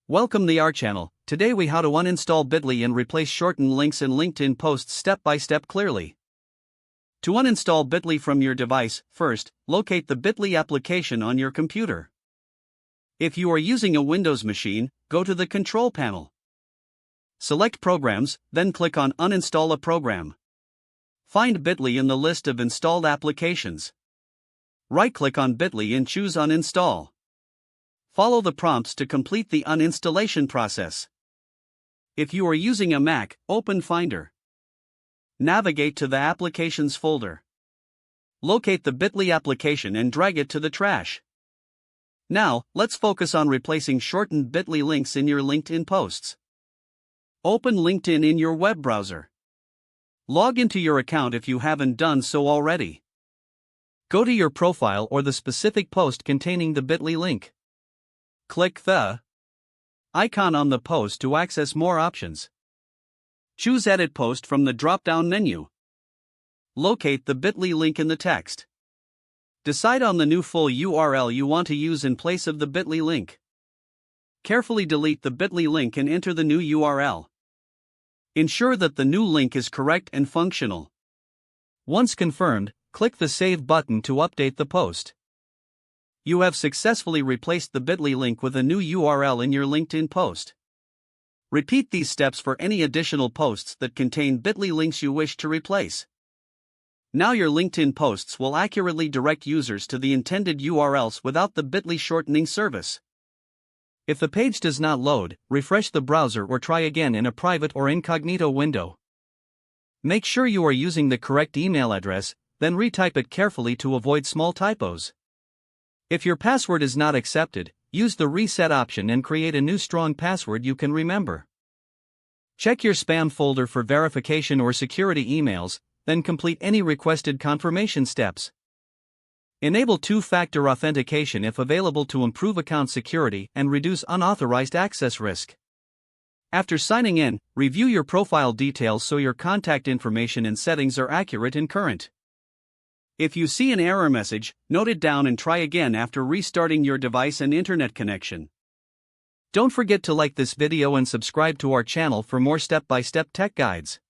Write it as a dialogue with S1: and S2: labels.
S1: Welcome to our channel. Today we how to uninstall Bitly and replace shortened links in LinkedIn posts step by step clearly. To uninstall Bitly from your device, first, locate the Bitly application on your computer. If you are using a Windows machine, go to the Control panel. Select Programs, then click on Uninstall a program. Find Bitly in the list of installed applications. Right-click on Bitly and choose Uninstall. Follow the prompts to complete the uninstallation process. If you are using a Mac, open Finder. Navigate to the Applications folder. Locate the Bitly application and drag it to the trash. Now, let's focus on replacing shortened Bitly links in your LinkedIn posts. Open LinkedIn in your web browser. Log into your account if you haven't done so already. Go to your profile or the specific post containing the Bitly link. Click the icon on the post to access more options. Choose Edit Post from the drop-down menu. Locate the Bitly link in the text. Decide on the new full URL you want to use in place of the Bitly link. Carefully delete the Bitly link and enter the new URL. Ensure that the new link is correct and functional. Once confirmed, click the Save button to update the post. You have successfully replaced the Bitly link with a new URL in your LinkedIn post. Repeat these steps for any additional posts that contain Bitly links you wish to replace. Now your LinkedIn posts will accurately direct users to the intended URLs without the Bitly shortening service. If the page does not load, refresh the browser or try again in a private or incognito window. Make sure you are using the correct email address, then retype it carefully to avoid small typos. If your password is not accepted, use the reset option and create a new strong password you can remember. Check your spam folder for verification or security emails, then complete any requested confirmation steps. Enable two-factor authentication if available to improve account security and reduce unauthorized access risk. After signing in, review your profile details so your contact information and settings are accurate and current. If you see an error message, note it down and try again after restarting your device and internet connection. Don't forget to like this video and subscribe to our channel for more step-by-step tech guides.